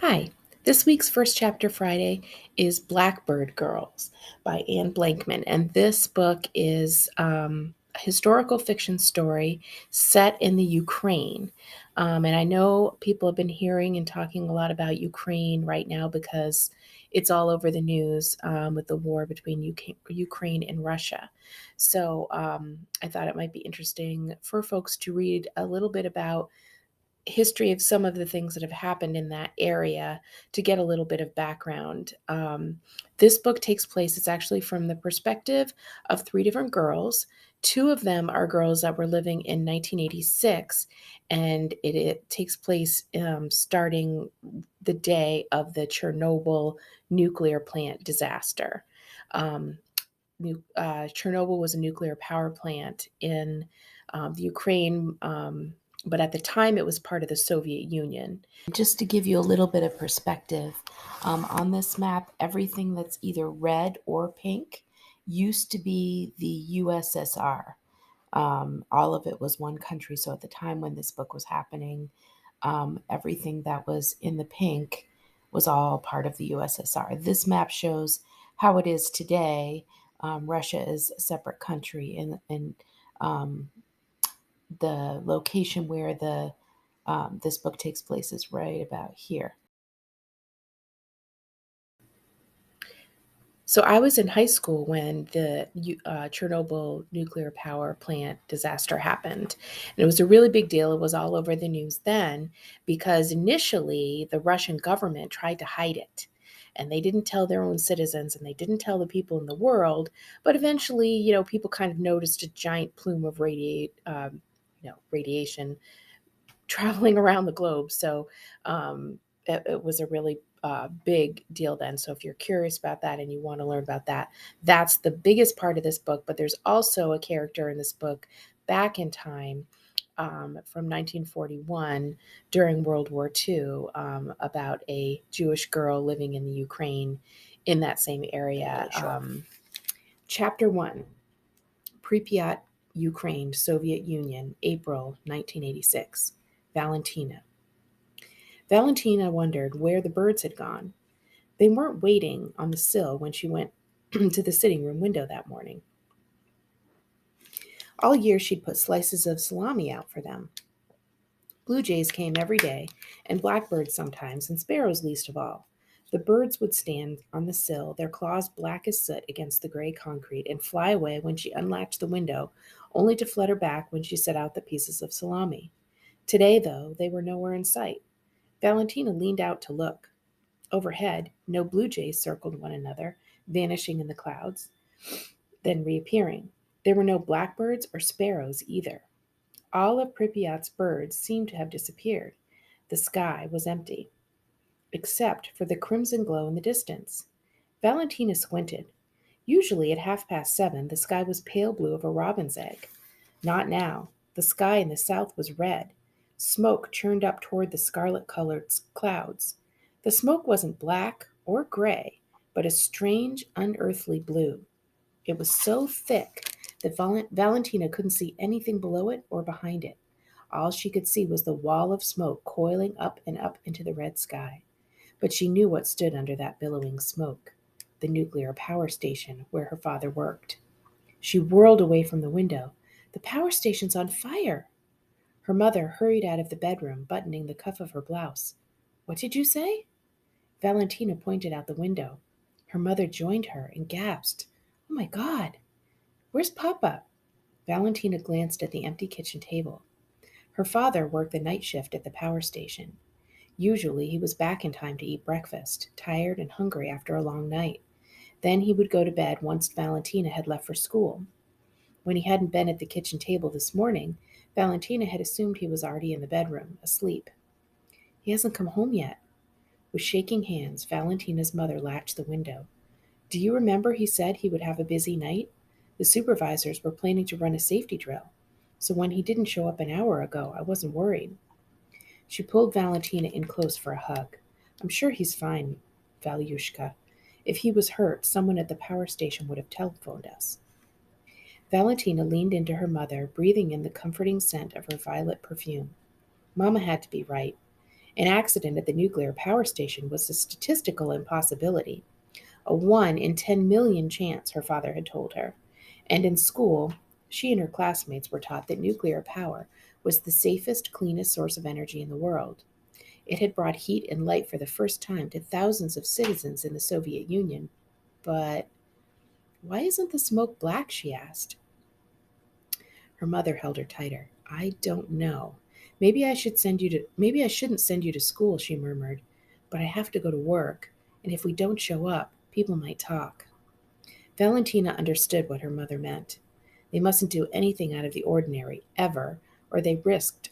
Hi, this week's First Chapter Friday is Blackbird Girls by Blankman. And this book is a historical fiction story set in the Ukraine. And I know people have been hearing and talking a lot about Ukraine right now because it's all over the news with the war between Ukraine and Russia. So I thought it might be interesting for folks to read a little bit about history of some of the things that have happened in that area to get a little bit of background. This book takes place, it's actually from the perspective of three different girls. Two of them are girls that were living in 1986, and it takes place starting the day of the Chernobyl nuclear plant disaster. Um, Chernobyl was a nuclear power plant in the Ukraine, but at the time it was part of the Soviet Union. Just to give you a little bit of perspective, on this map, everything that's either red or pink used to be the USSR. All of it was one country. So at the time when this book was happening, everything that was in the pink was all part of the USSR. This map shows how it is today. Russia is a separate country, and the location where this book takes place is right about here. So I was in high school when the Chernobyl nuclear power plant disaster happened. And it was a really big deal. It was all over the news then because initially the Russian government tried to hide it. And they didn't tell their own citizens and they didn't tell the people in the world. But eventually, people kind of noticed a giant plume of radiation traveling around the globe. So it was a really big deal then. So if you're curious about that and you want to learn about that, that's the biggest part of this book. But there's also a character in this book back in time from 1941 during World War II about a Jewish girl living in the Ukraine in that same area. Chapter 1, Pripyat, Ukraine, Soviet Union, April 1986. Valentina. Valentina wondered where the birds had gone. They weren't waiting on the sill when she went to the sitting room window that morning. All year she'd put slices of salami out for them. Blue jays came every day, and blackbirds sometimes, and sparrows least of all. The birds would stand on the sill, their claws black as soot against the gray concrete, and fly away when she unlatched the window, only to flutter back when she set out the pieces of salami. Today, though, they were nowhere in sight. Valentina leaned out to look. Overhead, no blue jays circled one another, vanishing in the clouds, then reappearing. There were no blackbirds or sparrows either. All of Pripyat's birds seemed to have disappeared. The sky was empty, except for the crimson glow in the distance. Valentina squinted. Usually at 7:30, the sky was pale blue of a robin's egg. Not now. The sky in the south was red. Smoke churned up toward the scarlet-colored clouds. The smoke wasn't black or gray, but a strange, unearthly blue. It was so thick that Valentina couldn't see anything below it or behind it. All she could see was the wall of smoke coiling up and up into the red sky. But she knew what stood under that billowing smoke: the nuclear power station where her father worked. She whirled away from the window. The power station's on fire! Her mother hurried out of the bedroom, buttoning the cuff of her blouse. What did you say? Valentina pointed out the window. Her mother joined her and gasped. Oh my God! Where's Papa? Valentina glanced at the empty kitchen table. Her father worked the night shift at the power station. Usually he was back in time to eat breakfast, tired and hungry after a long night. Then he would go to bed once Valentina had left for school. When he hadn't been at the kitchen table this morning, Valentina had assumed he was already in the bedroom, asleep. He hasn't come home yet. With shaking hands, Valentina's mother latched the window. Do you remember he said he would have a busy night? The supervisors were planning to run a safety drill. So when he didn't show up an hour ago, I wasn't worried. She pulled Valentina in close for a hug. I'm sure he's fine, Valushka. If he was hurt, someone at the power station would have telephoned us. Valentina leaned into her mother, breathing in the comforting scent of her violet perfume. Mama had to be right. An accident at the nuclear power station was a statistical impossibility, a 1 in 10 million chance, her father had told her. And in school, she and her classmates were taught that nuclear power was the safest, cleanest source of energy in the world. It had brought heat and light for the first time to thousands of citizens in the Soviet Union. But why isn't the smoke black? She asked. Her mother held her tighter. I don't know. Maybe I shouldn't send you to school, she murmured. But I have to go to work, and if we don't show up, people might talk. Valentina understood what her mother meant. They mustn't do anything out of the ordinary, ever, or they risked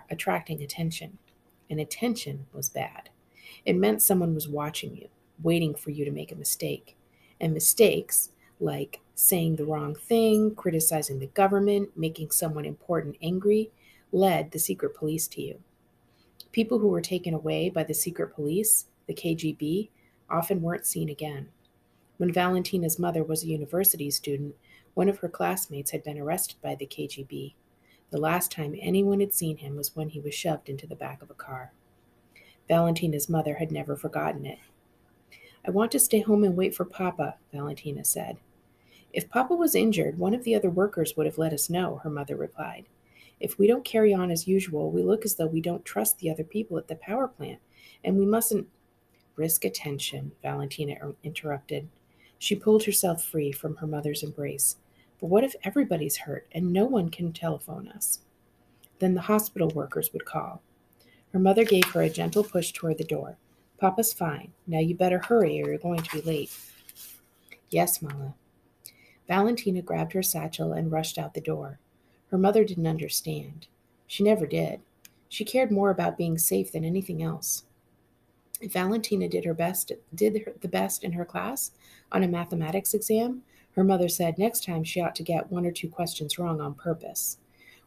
attracting attention. And attention was bad. It meant someone was watching you, waiting for you to make a mistake. And mistakes, like saying the wrong thing, criticizing the government, making someone important angry, led the secret police to you. People who were taken away by the secret police, the KGB, often weren't seen again. When Valentina's mother was a university student, one of her classmates had been arrested by the KGB. The last time anyone had seen him was when he was shoved into the back of a car. Valentina's mother had never forgotten it. I want to stay home and wait for Papa, Valentina said. If Papa was injured, one of the other workers would have let us know, her mother replied. If we don't carry on as usual, we look as though we don't trust the other people at the power plant, and we mustn't risk attention, Valentina interrupted. She pulled herself free from her mother's embrace. But what if everybody's hurt and no one can telephone us? Then the hospital workers would call. Her mother gave her a gentle push toward the door. Papa's fine. Now you better hurry or you're going to be late. Yes, Mama. Valentina grabbed her satchel and rushed out the door. Her mother didn't understand. She never did. She cared more about being safe than anything else. If Valentina did the best in her class on a mathematics exam, her mother said next time she ought to get 1 or 2 questions wrong on purpose.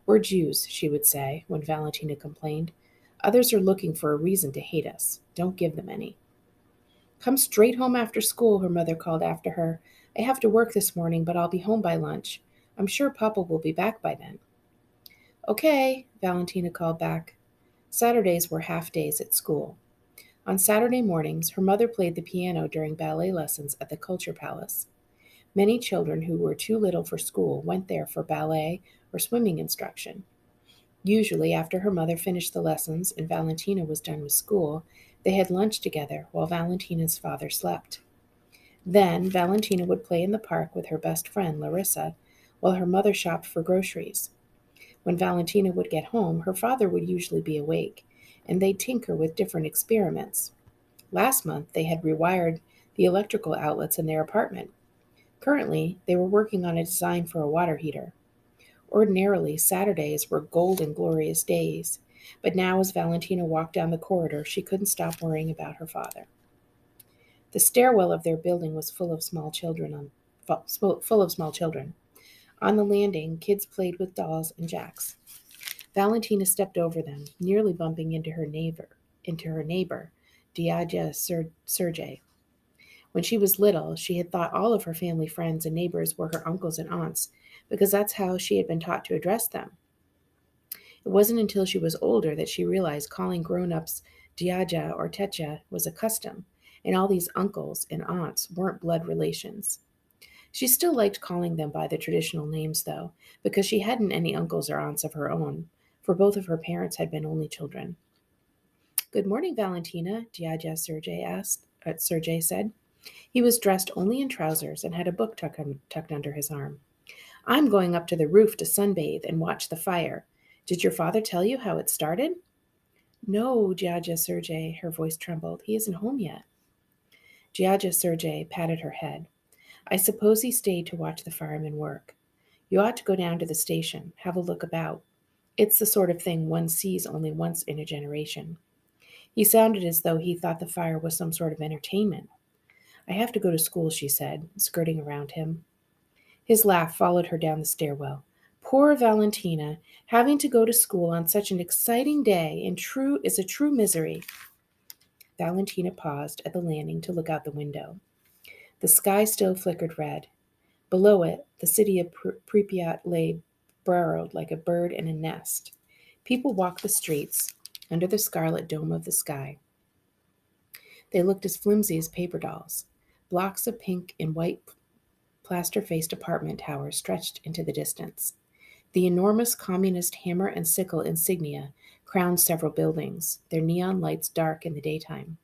We're Jews, she would say, when Valentina complained. Others are looking for a reason to hate us. Don't give them any. Come straight home after school, her mother called after her. I have to work this morning, but I'll be home by lunch. I'm sure Papa will be back by then. Okay, Valentina called back. Saturdays were half days at school. On Saturday mornings, her mother played the piano during ballet lessons at the Culture Palace. Many children who were too little for school went there for ballet or swimming instruction. Usually, after her mother finished the lessons and Valentina was done with school, they had lunch together while Valentina's father slept. Then, Valentina would play in the park with her best friend, Larissa, while her mother shopped for groceries. When Valentina would get home, her father would usually be awake, and they'd tinker with different experiments. Last month, they had rewired the electrical outlets in their apartment. Currently, they were working on a design for a water heater. Ordinarily, Saturdays were golden, glorious days, but now as Valentina walked down the corridor, she couldn't stop worrying about her father. The stairwell of their building was full of small children. On the landing, kids played with dolls and jacks. Valentina stepped over them, nearly bumping into her neighbor, Diaja Sergei. When she was little, she had thought all of her family friends and neighbors were her uncles and aunts, because that's how she had been taught to address them. It wasn't until she was older that she realized calling grown-ups Diaja or Tetya was a custom, and all these uncles and aunts weren't blood relations. She still liked calling them by the traditional names, though, because she hadn't any uncles or aunts of her own, for both of her parents had been only children. Good morning, Valentina, Sergei said. He was dressed only in trousers and had a book tucked under his arm. I'm going up to the roof to sunbathe and watch the fire. Did your father tell you how it started? No, Giaja Sergei, her voice trembled. He isn't home yet. Giaja Sergei patted her head. I suppose he stayed to watch the firemen work. You ought to go down to the station, have a look about. It's the sort of thing one sees only once in a generation. He sounded as though he thought the fire was some sort of entertainment. I have to go to school, she said, skirting around him. His laugh followed her down the stairwell. Poor Valentina, having to go to school on such an exciting day is a true misery. Valentina paused at the landing to look out the window. The sky still flickered red. Below it, the city of Pripyat lay burrowed like a bird in a nest. People walked the streets, under the scarlet dome of the sky. They looked as flimsy as paper dolls. Blocks of pink and white plaster-faced apartment towers stretched into the distance. The enormous communist hammer and sickle insignia crowned several buildings, their neon lights dark in the daytime.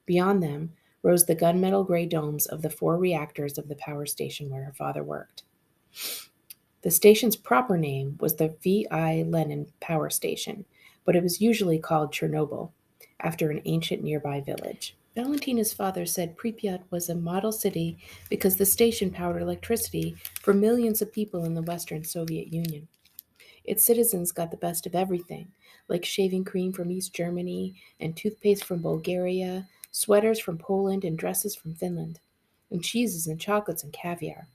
Beyond them rose the gunmetal gray domes of the 4 reactors of the power station where her father worked. The station's proper name was the V.I. Lenin Power Station, but it was usually called Chernobyl, after an ancient nearby village. Valentina's father said Pripyat was a model city because the station powered electricity for millions of people in the Western Soviet Union. Its citizens got the best of everything, like shaving cream from East Germany and toothpaste from Bulgaria, sweaters from Poland and dresses from Finland, and cheeses and chocolates and caviar.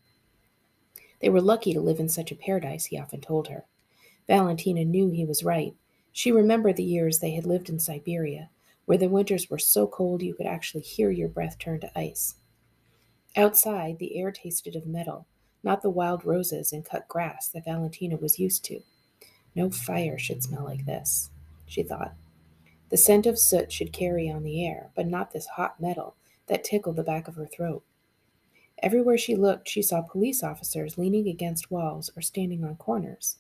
They were lucky to live in such a paradise, he often told her. Valentina knew he was right. She remembered the years they had lived in Siberia, where the winters were so cold you could actually hear your breath turn to ice. Outside, the air tasted of metal, not the wild roses and cut grass that Valentina was used to. No fire should smell like this, she thought. The scent of soot should carry on the air, but not this hot metal that tickled the back of her throat. Everywhere she looked, she saw police officers leaning against walls or standing on corners.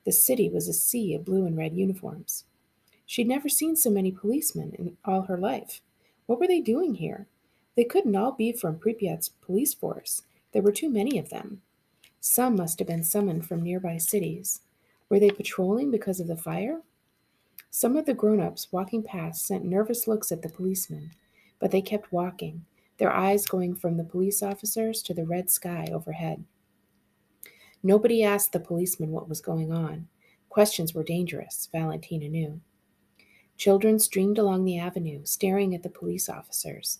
The city was a sea of blue and red uniforms. She'd never seen so many policemen in all her life. What were they doing here? They couldn't all be from Pripyat's police force. There were too many of them. Some must have been summoned from nearby cities. Were they patrolling because of the fire? Some of the grown-ups walking past sent nervous looks at the policemen, but they kept walking, their eyes going from the police officers to the red sky overhead. Nobody asked the policemen what was going on. Questions were dangerous, Valentina knew. Children streamed along the avenue, staring at the police officers.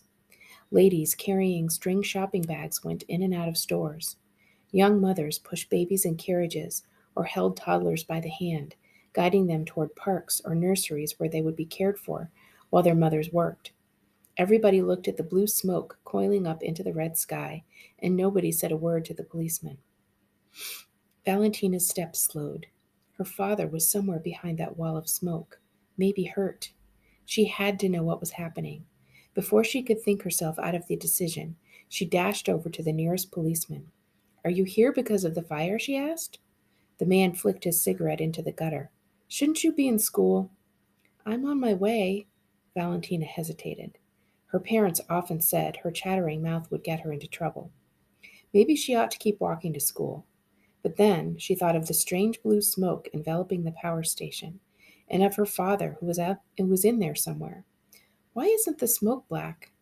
Ladies carrying string shopping bags went in and out of stores. Young mothers pushed babies in carriages or held toddlers by the hand, guiding them toward parks or nurseries where they would be cared for while their mothers worked. Everybody looked at the blue smoke coiling up into the red sky, and nobody said a word to the policeman. Valentina's steps slowed. Her father was somewhere behind that wall of smoke, maybe hurt. She had to know what was happening. Before she could think herself out of the decision, she dashed over to the nearest policeman. "Are you here because of the fire?" she asked. The man flicked his cigarette into the gutter. "Shouldn't you be in school?" "I'm on my way." Valentina hesitated. Her parents often said her chattering mouth would get her into trouble. Maybe she ought to keep walking to school. But then she thought of the strange blue smoke enveloping the power station, and of her father who was in there somewhere. "Why isn't the smoke black?"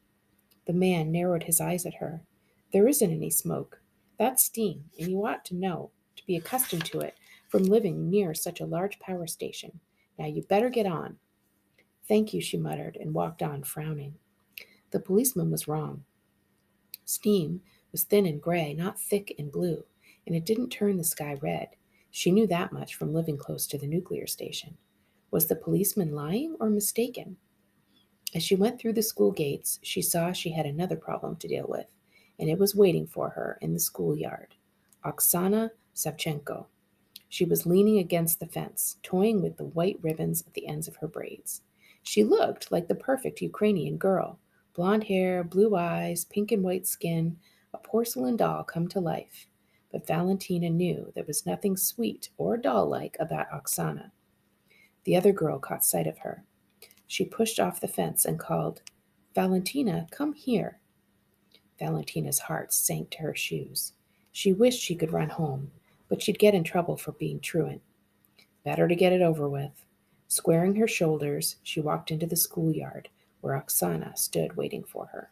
The man narrowed his eyes at her. "There isn't any smoke. That's steam, and you ought to know, to be accustomed to it, from living near such a large power station. Now you better get on." "Thank you," she muttered, and walked on, frowning. The policeman was wrong. Steam was thin and gray, not thick and blue, and it didn't turn the sky red. She knew that much from living close to the nuclear station. Was the policeman lying or mistaken? As she went through the school gates, she saw she had another problem to deal with, and it was waiting for her in the schoolyard. Oksana Savchenko. She was leaning against the fence, toying with the white ribbons at the ends of her braids. She looked like the perfect Ukrainian girl. Blonde hair, blue eyes, pink and white skin, a porcelain doll come to life. But Valentina knew there was nothing sweet or doll-like about Oksana. The other girl caught sight of her. She pushed off the fence and called, "Valentina, come here." Valentina's heart sank to her shoes. She wished she could run home, but she'd get in trouble for being truant. Better to get it over with. Squaring her shoulders, she walked into the schoolyard, where Oksana stood waiting for her.